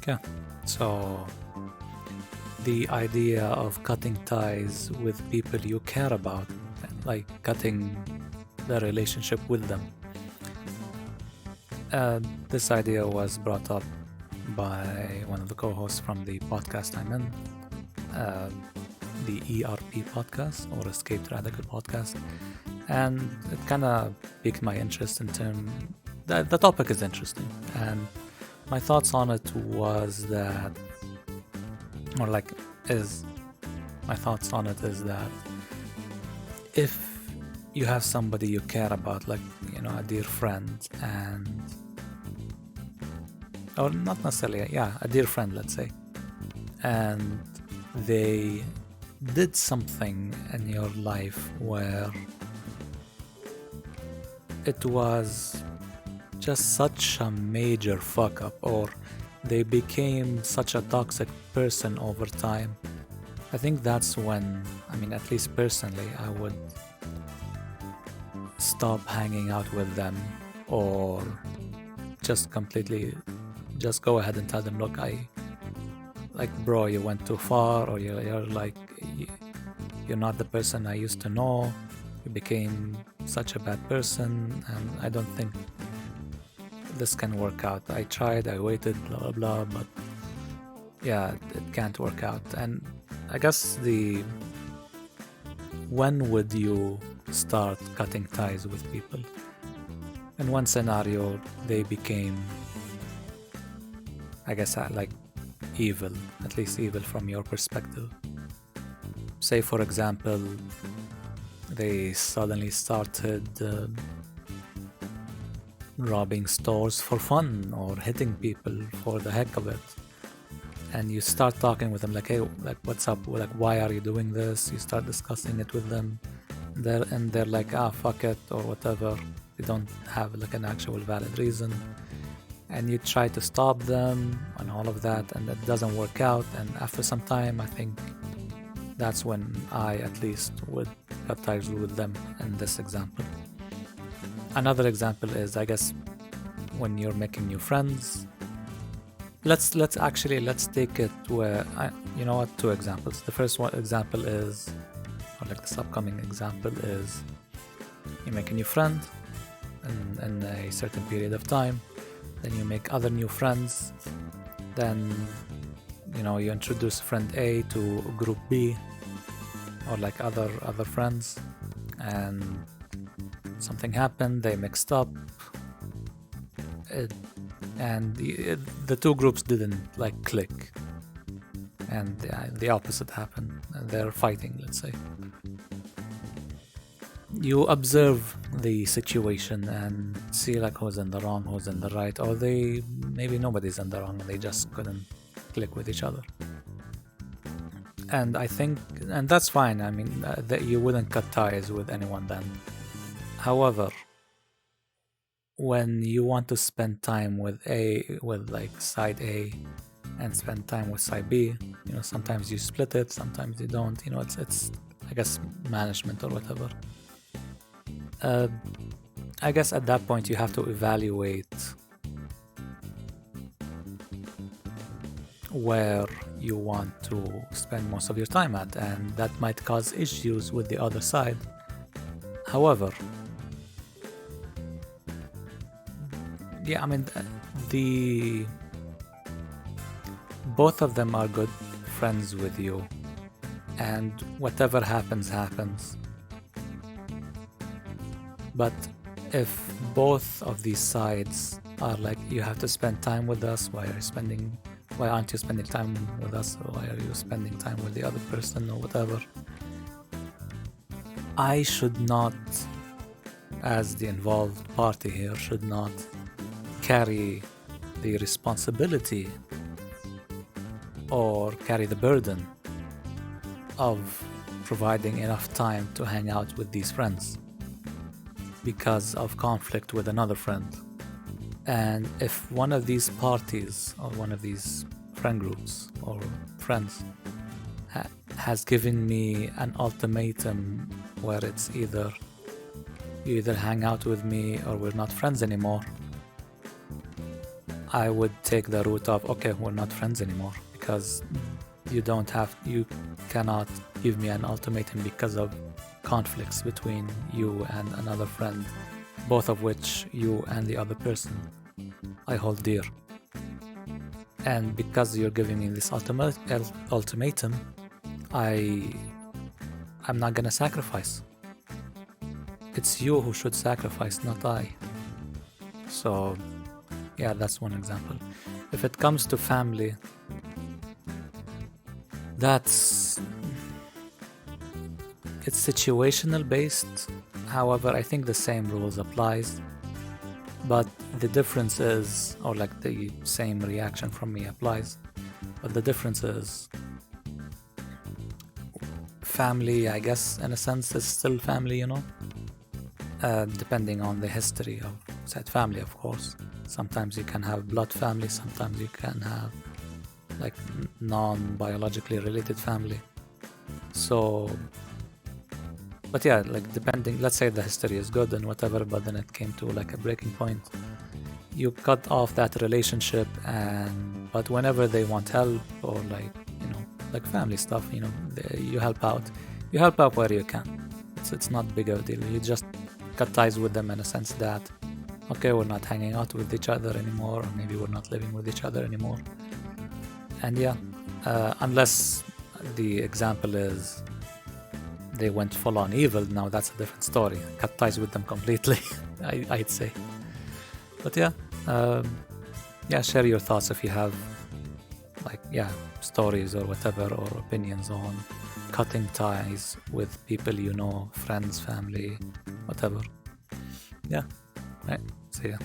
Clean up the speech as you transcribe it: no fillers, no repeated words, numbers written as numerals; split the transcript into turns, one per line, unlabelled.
Yeah. So the idea of cutting ties with people you care about, like cutting the relationship with them. This idea was brought up by one of the co-hosts from the podcast I'm in, the ERP podcast, or Escaped Radical podcast, and it kind of piqued my interest in terms that the topic is interesting, and my thoughts on it was that, or like, is my thoughts on it is that if you have somebody you care about, like, you know, a dear friend, and or not necessarily, yeah, a dear friend, let's say, and they did something in your life where it was just such a major fuck up, or they became such a toxic person over time, I think that's when, I mean, at least personally, I would stop hanging out with them, or just completely just go ahead and tell them, look, bro, you went too far, or you're like, you're not the person I used to know, you became such a bad person, and I don't think this can work out. I tried, I waited, blah blah blah, but yeah, it can't work out. And I guess when would you start cutting ties with people? In one scenario, they became, I guess, like evil, at least evil from your perspective. Say, for example, they suddenly started robbing stores for fun, or hitting people for the heck of it. And you start talking with them like, hey, like, what's up? Like, why are you doing this? You start discussing it with them. They're like, fuck it, or whatever. They don't have like an actual valid reason. And you try to stop them and all of that, and that doesn't work out. And after some time, I think that's when I at least would cut ties with them in this example. Another example is, I guess, when you're making new friends. Let's take it where, you know what, two examples. The first one example is, or like this upcoming example is, you make a new friend in a certain period of time, then you make other new friends, then, you know, you introduce friend A to group B, or like other friends, and something happened, they mixed up, and the two groups didn't like click, and the opposite happened, and they're fighting, let's say. You observe the situation and see like who's in the wrong, who's in the right, or maybe nobody's in the wrong, they just couldn't click with each other. And I think, and that's fine, I mean, that you wouldn't cut ties with anyone then. However, when you want to spend time with like side A, and spend time with side B, you know, sometimes you split it, sometimes you don't, you know, it's I guess management or whatever. I guess at that point you have to evaluate where you want to spend most of your time at, and that might cause issues with the other side. However, yeah, I mean, both of them are good friends with you, and whatever happens. But if both of these sides are like, you have to spend time with us, why aren't you spending time with us, or why are you spending time with the other person, or whatever, I should not, as the involved party here, should not carry the responsibility or carry the burden of providing enough time to hang out with these friends because of conflict with another friend. And if one of these parties, or one of these friend groups or friends, has given me an ultimatum where it's either you hang out with me or we're not friends anymore, I would take the route of, okay, we're not friends anymore, because you cannot give me an ultimatum because of conflicts between you and another friend, both of which you and the other person I hold dear. And because you're giving me this ultimatum, I'm not gonna sacrifice. It's you who should sacrifice, not I. So yeah, that's one example. If it comes to family, it's situational based. However, I think the same rules applies, but the difference is, or like the same reaction from me applies, but the difference is family, I guess, in a sense, is still family, depending on the history of said family, of course. Sometimes you can have blood family, sometimes you can have like non-biologically related family. So, but yeah, like depending, let's say the history is good and whatever, but then it came to like a breaking point. You cut off that relationship, but whenever they want help or like family stuff, you help out. You help out where you can. It's not big of a deal. You just cut ties with them in a sense that, okay, we're not hanging out with each other anymore, or maybe we're not living with each other anymore. And yeah, unless the example is they went full on evil, now that's a different story. Cut ties with them completely, I'd say. But yeah, share your thoughts if you have stories or whatever, or opinions on cutting ties with people friends, family, whatever. Yeah, right. See ya.